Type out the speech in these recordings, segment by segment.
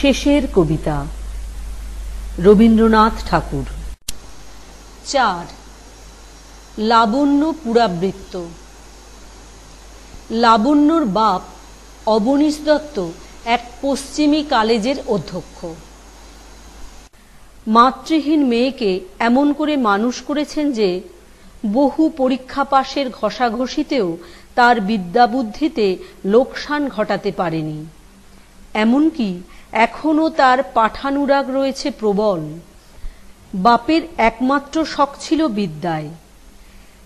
শেষের কবিতা রবীন্দ্রনাথ ঠাকুর। ৪. লাবণ্য পুরাবৃত্ত। লাবণ্যর বাপ অবনীশ দত্ত এক পশ্চিমী কলেজের অধ্যক্ষ। মাতৃহীন মেয়েকে এমন করে মানুষ করেছেন যে বহু পরীক্ষা পাশের ঘষাঘষিতেও তার বিদ্যাবুদ্ধিতে লোকসান ঘটাতে পারেনি। এমনকি এখনো তার পাঠানুরাগ রয়েছে প্রবল। বাপের একমাত্র শখ ছিল বিদ্যায়।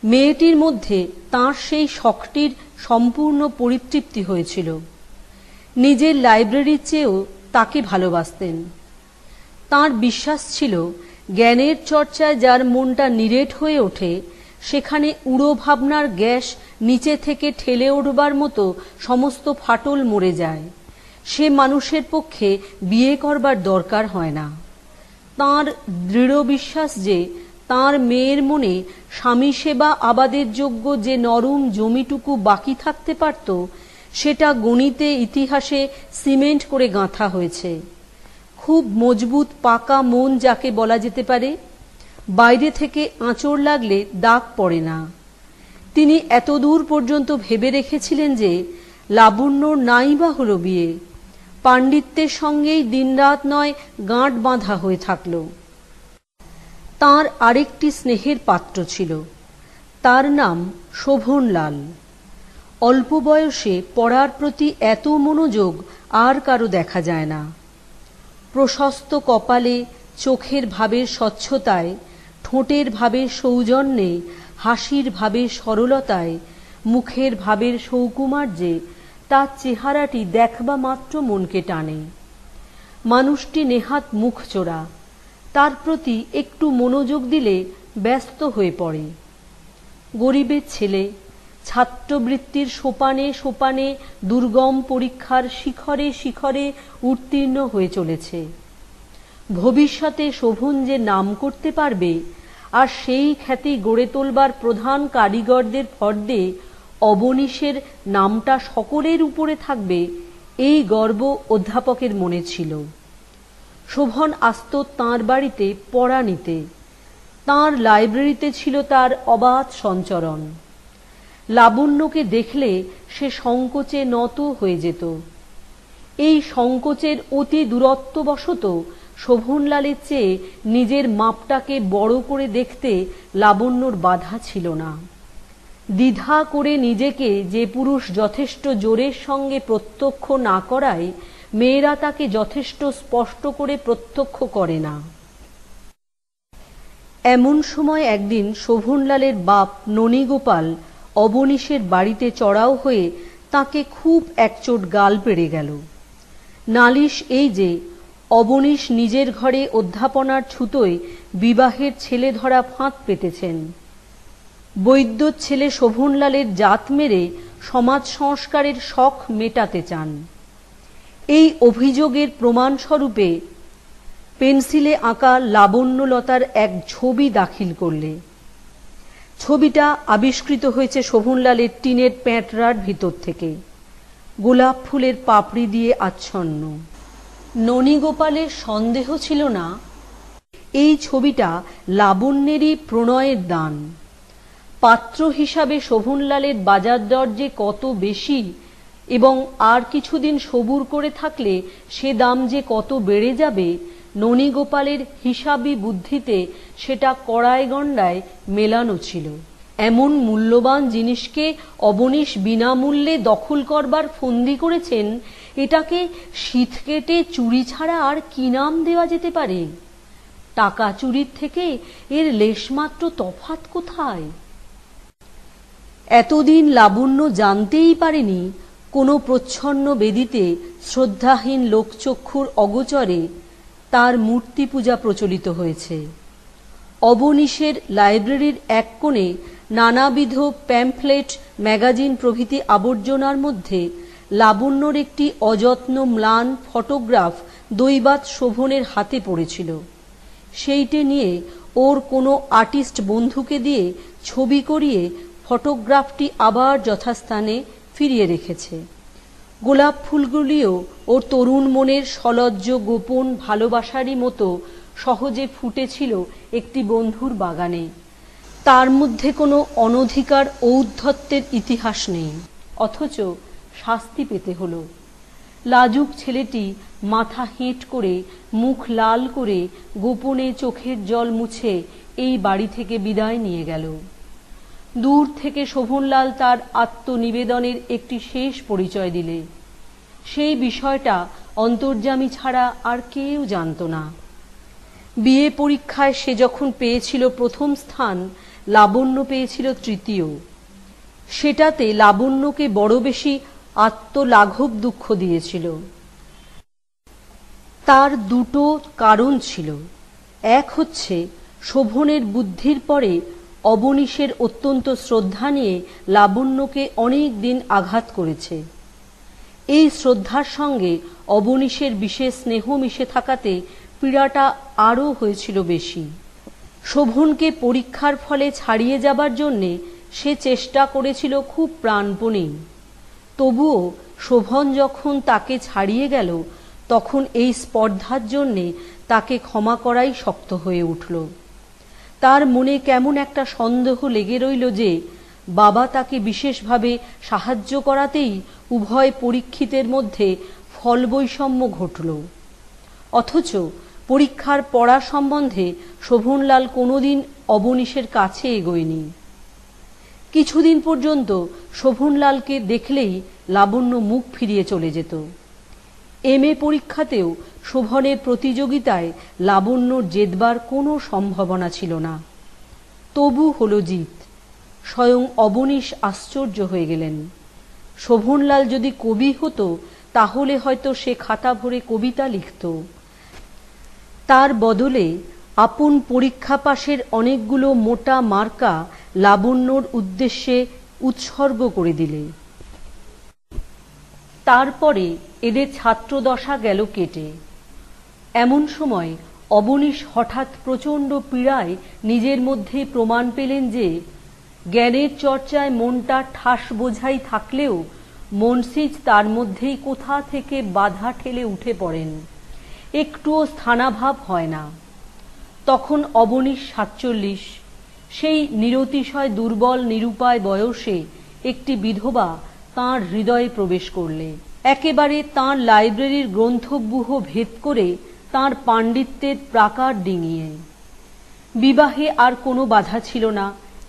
মেয়েটির মধ্যে তাঁর সেই শখটির সম্পূর্ণ পরিতৃপ্তি হয়েছিল। নিজের লাইব্রেরির চেয়েও তাকে ভালোবাসতেন। তাঁর বিশ্বাস ছিল জ্ঞানের চর্চায় যার মনটা নিরেট হয়ে ওঠে সেখানে উড়ো ভাবনার গ্যাস নিচে থেকে ঠেলে উঠবার মতো সমস্ত ফাটল মরে যায়। সে মানুষের পক্ষে বিয়ে করবার দরকার হয় না। তাঁর দৃঢ় বিশ্বাস যে তাঁর মেয়ের মনে স্বামী সেবা আবাদের যোগ্য যে নরম জমিটুকু বাকি থাকতে পারত সেটা গণিতে ইতিহাসে সিমেন্ট করে গাঁথা হয়েছে। খুব মজবুত পাকা মন যাকে বলা যেতে পারে, বাইরে থেকে আঁচড় লাগলে দাগ পড়ে না। তিনি এতদূর পর্যন্ত ভেবে রেখেছিলেন যে লাবণ্যর নাই বা হলো বিয়ে, পাণ্ডিত্যের সঙ্গেই দিনরাত নয় গাঁট বাঁধা হয়ে থাকল। তাঁর আরেকটি স্নেহের পাত্র ছিল, তার নাম শোভনলাল। অল্প বয়সে পড়ার প্রতি এত মনোযোগ আর কারো দেখা যায় না। প্রশস্ত কপালে, চোখের ভাবের স্বচ্ছতায়, ঠোঁটের ভাবের সৌজন্যে, হাসির ভাবের সরলতায়, মুখের ভাবের সৌকুমার্যে তার চেহারাটি দেখবা মাত্র মনকে টানে। মানুষটি নেহাত মুখচোরা, তার প্রতি একটু মনোযোগ দিলে ব্যস্ত হয়ে পড়ে। গরিবের ছেলে, ছাত্রবৃত্তির সোপানে সোপানে দুর্গম পরীক্ষার শিখরে শিখরে উত্তীর্ণ হয়ে চলেছে। ভবিষ্যতে শোভন যে নাম করতে পারবে আর সেই খ্যাতি গড়ে তোলবার প্রধান কারিগরদের ফর্দে অবনীশের নামটা সকলের উপরে থাকবে, এই গর্ব অধ্যাপকের মনে ছিল। শোভন আসত তাঁর বাড়িতে পড়া নিতে। তাঁর লাইব্রেরিতে ছিল তার অবাধ সঞ্চরণ। লাবণ্যকে দেখলে সে সংকোচে নত হয়ে যেত। এই সংকোচের অতি দূরত্ববশত শোভনলালের চেয়ে নিজের মাপটাকে বড় করে দেখতে লাবণ্যর বাধা ছিল না। দ্বিধা করে নিজেকে যে পুরুষ যথেষ্ট জোরের সঙ্গে প্রত্যক্ষ না করায় মেয়েরা তাকে যথেষ্ট স্পষ্ট করে প্রত্যক্ষ করে না। এমন সময় একদিন শোভনলালের বাপ ননীগোপাল অবনীশের বাড়িতে চড়াও হয়ে তাকে খুব একচোট গাল পেড়ে গেল। নালিশ এই যে অবনীশ নিজের ঘরে অধ্যাপনার ছুতোয় বিবাহের ছেলে ধরা ফাঁদ পেতেছেন। বৈদ্যর ছেলে শোভনলালের জাত মেরে সমাজ সংস্কারের শখ মেটাতে চান। এই অভিযোগের প্রমাণস্বরূপে পেন্সিলে আঁকা লাবণ্যলতার এক ছবি দাখিল করলে। ছবিটা আবিষ্কৃত হয়েছে শোভনলালের টিনের প্যাঁটরার ভিতর থেকে, গোলাপ ফুলের পাপড়ি দিয়ে আচ্ছন্ন। ননীগোপালের সন্দেহ ছিল না এই ছবিটা লাবণ্যেরই প্রণয়ের দান। পাত্র হিসাবে শোভনলালের বাজার দর যে কত বেশি এবং আর কিছুদিন সবুর করে থাকলে সে দাম যে কত বেড়ে যাবে, ননীগোপালের হিসাবি বুদ্ধিতে সেটা কড়ায় গণ্ডায় মেলানো ছিল। এমন মূল্যবান জিনিসকে অবনীশ বিনামূল্যে দখল করবার ফন্দি করেছেন, এটাকে শীত কেটে চুরি ছাড়া আর কি নাম দেওয়া যেতে পারে? টাকা চুরির থেকে এর লেশমাত্র তফাৎ কোথায়? এতদিন লাবণ্য জানতেই পারেনি কোনো প্রচ্ছন্ন বেদিতে শ্রদ্ধাহীন লোকচক্ষুর অগোচরে তার মূর্তি পূজা প্রচলিত হয়েছে। অবনীশের লাইব্রেরির এক কোণে নানাবিধ প্যাম্পলেট, ম্যাগাজিন প্রভৃতি আবর্জনার মধ্যে লাবণ্যর একটি অযত্ন ম্লান ফটোগ্রাফ দৈবাৎ শোভনের হাতে পড়েছিল। সেইটে নিয়ে ওর কোনো আর্টিস্ট বন্ধুকে দিয়ে ছবি করিয়ে ফটোগ্রাফটি আবার যথাস্থানে ফিরিয়ে রেখেছে। গোলাপ ফুলগুলিও ওর তরুণ মনের সলজ্জ গোপন ভালোবাসারই মতো সহজে ফুটেছিল একটি বন্ধুর বাগানে। তার মধ্যে কোনো অনধিকার ঔদ্ধত্যের ইতিহাস নেই, অথচ শাস্তি পেতে হলো। লাজুক ছেলেটি মাথা হেঁট করে, মুখ লাল করে, গোপনে চোখের জল মুছে এই বাড়ি থেকে বিদায় নিয়ে গেল। দূর থেকে শোভনলাল তার আত্মনিবেদনের একটি শেষ পরিচয় দিলে। সেই বিষয়টা অন্তর্যামী ছাড়া আর কেউ জানত না। বিয়ে পরীক্ষায় সে যখন পেয়েছিল প্রথম স্থান, লাবণ্য পেয়েছিল তৃতীয়। সেটাতে লাবণ্যকে বড় বেশি আত্মলাঘব দুঃখ দিয়েছিল। তার দুটো কারণ ছিল। এক হচ্ছে শোভনের বুদ্ধির পরে অবনীশের অত্যন্ত শ্রদ্ধা নিয়ে লাবণ্যকে অনেক দিন আঘাত করেছে। এই শ্রদ্ধার সঙ্গে অবনীশের বিশেষ স্নেহ মিশে থাকাতে পীড়াটা আরও হয়েছিল বেশি। শোভনকে পরীক্ষার ফলে ছাড়িয়ে যাবার জন্যে সে চেষ্টা করেছিল খুব প্রাণপণেই। তবুও শোভন যখন তাকে ছাড়িয়ে গেল, তখন এই স্পর্ধার জন্যে তাকে ক্ষমা করাই শক্ত হয়ে উঠল। তার মনে কেমন একটা সন্দেহ লেগে রইল যে বাবা তাকে বিশেষভাবে সাহায্য করাতেই উভয় পরীক্ষিতের মধ্যে ফলবৈষম্য ঘটল। অথচ পরীক্ষার পড়া সম্বন্ধে শোভনলাল কোনোদিন অবনীশের কাছে এগোয়নি। কিছুদিন পর্যন্ত শোভনলালকে দেখলেই লাবণ্য মুখ ফিরিয়ে চলে যেত। এমএ পরীক্ষাতেও শোভনের প্রতিযোগিতায় লাবণ্যর জেতবার কোনো সম্ভাবনা ছিল না। তবু হলো জিত। স্বয়ং অবনীশ আশ্চর্য হয়ে গেলেন। শোভনলাল যদি কবি হতো তাহলে হয়তো সে খাতা ভরে কবিতা লিখত। তার বদলে আপন পরীক্ষা পাশের অনেকগুলো মোটা মার্কা লাবণ্যর উদ্দেশ্যে উৎসর্গ করে দিলে। তারপরে এদের ছাত্রদশা গেল কেটে। এমন সময় অবনীশ হঠাৎ প্রচণ্ড পীড়ায় নিজের মধ্যে প্রমাণ পেলেন যে জ্ঞানের চর্চায় মনটা ঠাস বোঝাই থাকলেও মনসিজ তার মধ্যেই কোথা থেকে বাধা ঠেলে উঠে পড়েন, একটুও স্থানাভাব হয় না। তখন অবনীশ ৪৭, সেই নিরতিশয় দুর্বল নিরুপায় বয়সে একটি বিধবা তাঁর হৃদয়ে প্রবেশ করলে, একেবারে তাঁর লাইব্রেরির গ্রন্থব্যূহ ভেদ করে তাঁর পাণ্ডিত্যের প্রাকার ডিঙিয়ে। বিবাহে আর কোনো বাধা ছিল না,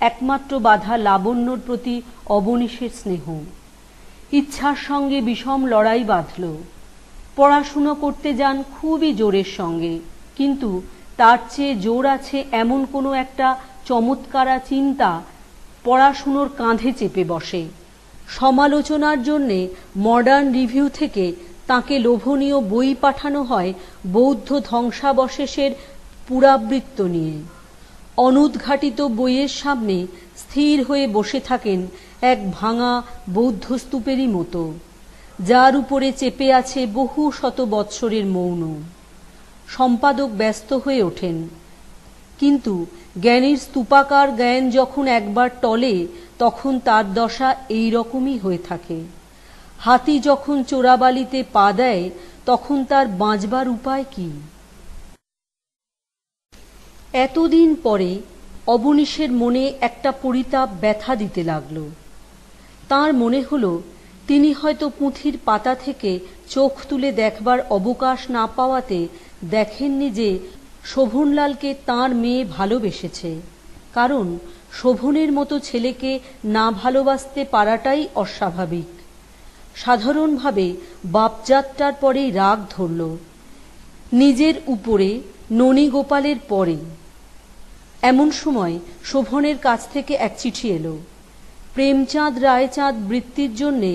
একমাত্র বাধা লাবণ্যর প্রতি অবনীশের স্নেহ। ইচ্ছার সঙ্গে বিষম লড়াই বাঁধল। পড়াশুনো করতে যান খুবই জোরের সঙ্গে, কিন্তু তার চেয়ে জোর আছে এমন কোনো একটা চমৎকারা চিন্তা পড়াশুনোর কাঁধে চেপে বসে। সমালোচনার জন্যে মডার্ন রিভিউ থেকে তাকে লোভনীয় বই পাঠানো হয় বৌদ্ধ ধ্বংসাবশেষের পুরাবৃত্ত নিয়ে। অনুদ্ঘাটিত বইয়ের সামনে স্থির হয়ে বসে থাকেন এক ভাঙা বৌদ্ধ স্তূপেরই মতো, যার উপরে চেপে আছে বহু শত বৎসরের মৌন। সম্পাদক ব্যস্ত হয়ে ওঠেন, কিন্তু জ্ঞানীর স্তূপাকার জ্ঞান যখন একবার টলে তখন তার দশা এই রকমই হয়ে থাকে। হাতি যখন চোরাবালিতে পা দেয় তখন তার বাঁচবার উপায় কি? এতদিন পরে অবনীশের মনে একটা পরিতাপ ব্যথা দিতে লাগল। তাঁর মনে হলো তিনি হয়তো পুঁথির পাতা থেকে চোখ তুলে দেখবার অবকাশ না পাওয়াতে দেখেননি যে শোভনলালকে তাঁর মেয়ে ভালোবেসেছে। কারণ শোভনের মতো ছেলেকে না ভালোবাসতে পারাটাই অস্বাভাবিক। সাধারণভাবে বাপজাতটার পরেই রাগ ধরল, নিজের উপরে, ননীগোপালের পরে। এমন সময় শোভনের কাছ থেকে এক চিঠি এলো। প্রেমচাঁদ রায়চাঁদ বৃত্তির জন্যে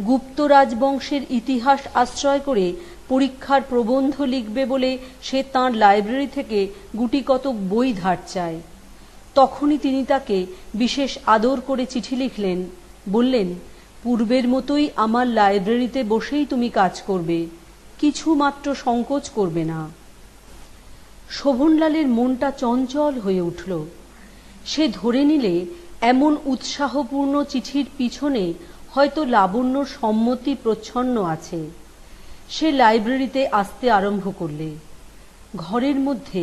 গুপ্ত রাজবংশের ইতিহাস আশ্রয় করে পরীক্ষার প্রবন্ধ লিখবে বলে সে তাঁর লাইব্রেরি থেকে গুটিকতক বই ধার চায়। তখনই তিনি তাকে বিশেষ আদর করে চিঠি লিখলেন, বললেন, পূর্বের মতোই আমার লাইব্রেরিতে বসেই তুমি কাজ করবে, কিছু মাত্র সংকোচ করবে না। শোভনলালের মনটা চঞ্চল হয়ে উঠল। সে ধরে নিলে এমন উৎসাহপূর্ণ চিঠির পিছনে হয়তো লাবণ্যর সম্মতি প্রচ্ছন্ন আছে। সে লাইব্রেরিতে আসতে আরম্ভ করলে। ঘরের মধ্যে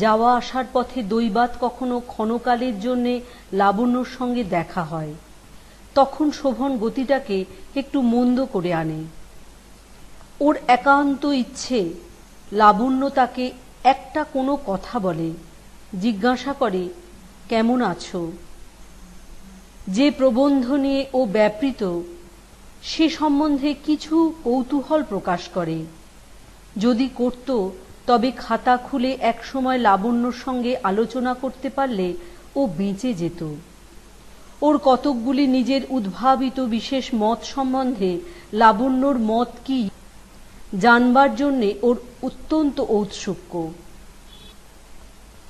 যাওয়া আসার পথে দৈবাৎ কখনো ক্ষণকালের জন্যে লাবণ্যর সঙ্গে দেখা হয়। তখন শোভন গতিটাকে একটু মন্দ করে আনে। ওর একান্ত ইচ্ছে লাবণ্য তাকে একটা কোনো কথা বলে, জিজ্ঞাসা করে কেমন আছো। যে প্রবন্ধ নিয়ে ও ব্যাপৃত সে সম্বন্ধে কিছু কৌতূহল প্রকাশ করে। যদি করত তবে খাতা খুলে একসময় লাবণ্যর সঙ্গে আলোচনা করতে পারলে ও বেঁচে যেত। ওর কতকগুলি নিজের উদ্ভাবিত বিশেষ মত সম্বন্ধে লাবণ্যর মত কি জানবার জন্যে ওর অত্যন্ত ঔৎসুক্য।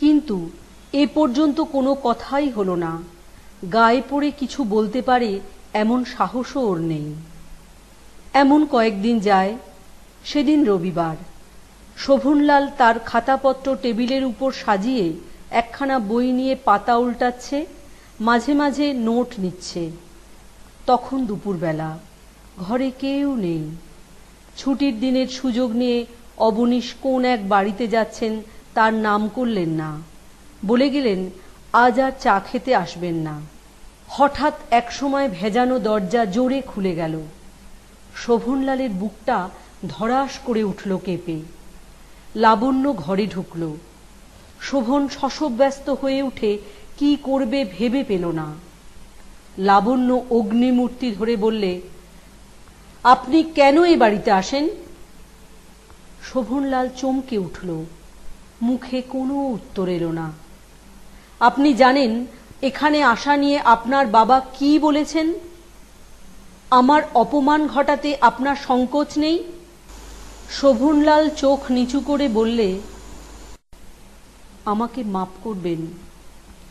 কিন্তু এ পর্যন্ত কোনো কথাই হলো না। গায়ে পড়ে কিছু বলতে পারে এমন সাহসও ওর নেই। এমন কয়েকদিন যায়। সেদিন রবিবার। শোভনলাল তার খাতাপত্র টেবিলের উপর সাজিয়ে একখানা বই নিয়ে পাতা উল্টাচ্ছে, মাঝে মাঝে নোট নিচ্ছে। তখন দুপুরবেলা। ঘরে কেউ নেই। ছুটির দিনের সুযোগ নিয়ে অবনীশ কোন এক বাড়িতে যাচ্ছেন তার নাম করলেন না, বলে গেলেন আজ আর চা খেতে আসবেন না। হঠাৎ একসময় ভেজানো দরজা জোরে খুলে গেল। শোভনলালের বুকটা ধড়াস করে উঠল কেঁপে। লাবণ্য ঘরে ঢুকল। শোভন শশব্যস্ত হয়ে উঠে কি করবে ভেবে পেল না। লাবণ্য অগ্নিমূর্তি ধরে বললে, আপনি কেন এই বাড়িতে আসেন? শোভনলাল চমকে উঠল। মুখে কোনো উত্তর এলো না। আপনি জানেন এখানে আসা নিয়ে আপনার বাবা কি বলেছেন? আমার অপমান ঘটাতে আপনার সংকোচ নেই? শোভনলাল চোখ নিচু করে বললে, আমাকে মাপ করবেন,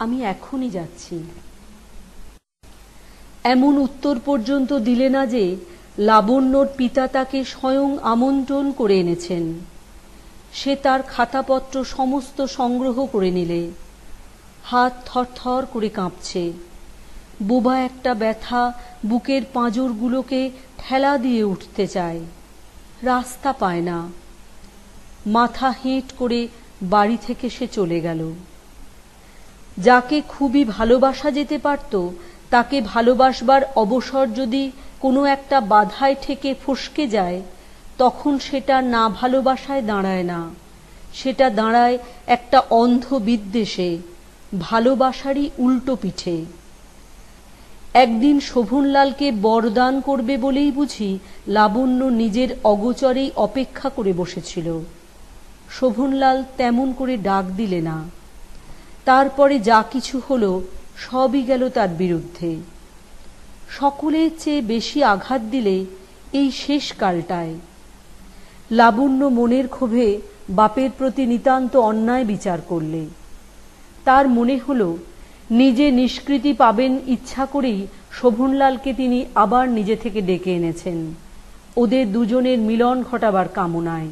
আমি এখনই যাচ্ছি। এমন উত্তর পর্যন্ত দিলে না যে লাবণ্যর পিতা তাকে স্বয়ং আমন্ত্রণ করে এনেছেন। সে তার খাতাপত্র সমস্ত সংগ্রহ করে নিলে। হাত থরথর করে কাঁপছে। বোবা একটা ব্যথা বুকের পাঁজরগুলোকে ঠেলা দিয়ে উঠতে চায়, রাস্তা পায় না। মাথা হেঁট করে বাড়ি থেকে সে চলে গেল। যাকে খুবই ভালোবাসা যেতে পারত তাকে ভালোবাসবার অবসর যদি কোনো একটা বাধায় ঠেকে ফসকে যায়, তখন সেটা না ভালোবাসায় দাঁড়ায় না, সেটা দাঁড়ায় একটা অন্ধ বিদ্বেষে, ভালোবাসারই উল্টো পিঠে। একদিন শোভনলালকে বরদান করবে বলেই বুঝি লাবণ্য নিজের অগোচরেই অপেক্ষা করে বসেছিল। শোভনলাল তেমন করে ডাক দিলে না। তারপরে যা কিছু হলো সবই গেল তার বিরুদ্ধে। সকলের চেয়ে বেশি আঘাত দিলে এই শেষ কালটায়। লাবণ্য মনের ক্ষোভে বাপের প্রতি নিতান্ত অন্যায় বিচার করলে। তার মনে হলো নিজে নিষ্কৃতি পাবেন ইচ্ছা করেই শোভনলালকে তিনি আবার নিজে থেকে ডেকে এনেছেন, ওদের দুজনের মিলন ঘটাবার কামনায়।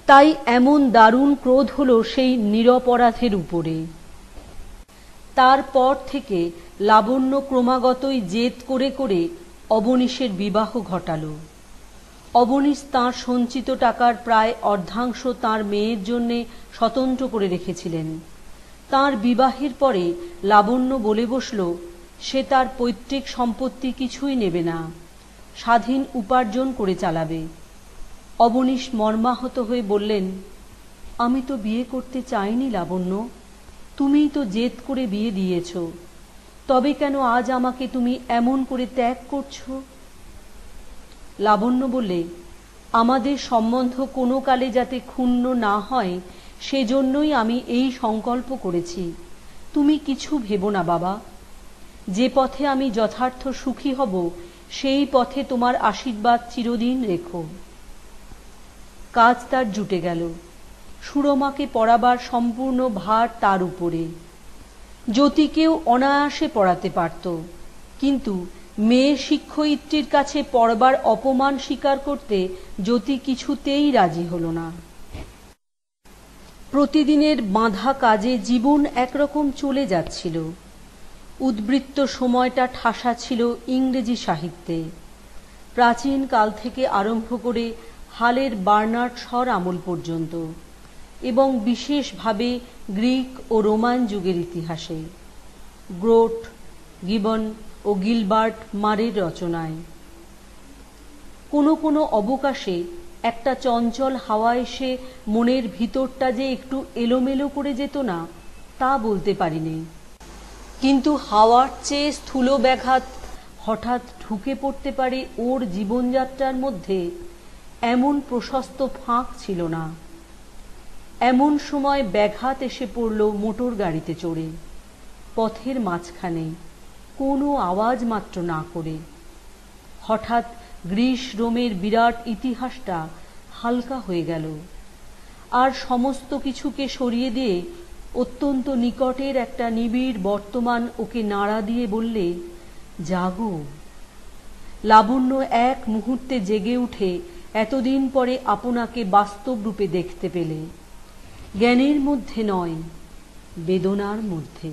তাই এমন দারুণ ক্রোধ হলো সেই নিরপরাধের উপরে। তারপর থেকে লাবণ্য ক্রমাগতই জেদ করে করে অবনীশের বিবাহ ঘটালো। অবনীশ তাঁর সঞ্চিত টাকার প্রায় অর্ধাংশ তাঁর মেয়ের জন্যে স্বতন্ত্র করে রেখেছিলেন। তাঁর বিবাহের পরে লাবণ্য বলে বসল সে তার পৈতৃক সম্পত্তি কিছুই নেবে না, স্বাধীন উপার্জন করে চালাবে। অবনীশ মর্মাহত হয়ে বললেন, আমি তো বিয়ে করতে চাইনি লাবণ্য, তুমিই তো জেদ করে বিয়ে দিয়েছ, তবে কেন আজ আমাকে তুমি এমন করে ত্যাগ করছো? লাবণ্য বললে, আমাদের সম্বন্ধ কোনো কালে যাতে ক্ষুণ্ণ না হয় সেজন্যই আমি এই সংকল্প করেছি। তুমি কিছু ভেবো না বাবা, যে পথে আমি যথার্থ সুখী হব সেই পথে তোমার আশীর্বাদ চিরদিন রেখো। কাজ তার জুটে গেল। সুরমাকে পড়াবার সম্পূর্ণ ভার তার উপরে। জ্যোতিকেও অনায়াসে পড়াতে পারত, কিন্তু মেয়ে শিক্ষয়িত্রীর কাছে পড়বার অপমান স্বীকার করতে জ্যোতি কিছুতেই রাজি হল না। প্রতিদিনের বাঁধা কাজে জীবন একরকম চলে যাচ্ছিল। উদ্বৃত্ত সময়টা ঠাসা ছিল ইংরেজি সাহিত্যে, প্রাচীন কাল থেকে আরম্ভ করে হালের বার্নার্ড শর আমল পর্যন্ত, এবং বিশেষভাবে গ্রিক ও রোমান যুগের ইতিহাসে, গ্রোট, গিবন ও গিলবার্ট মারের রচনায়। কোনো কোনো অবকাশে একটা চঞ্চল হাওয়া এসে মনের ভিতরটা যে একটু এলোমেলো করে যেত না, তা বলতে পারিনি, কিন্তু হাওয়ার চেয়ে স্থূল ব্যাঘাত হঠাৎ ঢুকে পড়তে পারে ওর জীবনযাত্রার মধ্যে, এমন প্রশস্ত ফাঁক ছিল না। এমন সময় ব্যাঘাত এসে পড়ল মোটর গাড়িতে চড়ে, পথের মাঝখানে, কোনো আওয়াজ মাত্র না করে। হঠাৎ গ্রিস রোমের বিরাট ইতিহাসটা হালকা হয়ে গেল, আর সমস্ত কিছুকে সরিয়ে দিয়ে অত্যন্ত নিকটের একটা নিবিড় বর্তমান ওকে নাড়া দিয়ে বললে, জাগো। লাবণ্য এক মুহূর্তে জেগে উঠে এতদিন পরে আপনাকে বাস্তব রূপে দেখতে পেলে, জ্ঞানের মধ্যে নয়, বেদনার মধ্যে।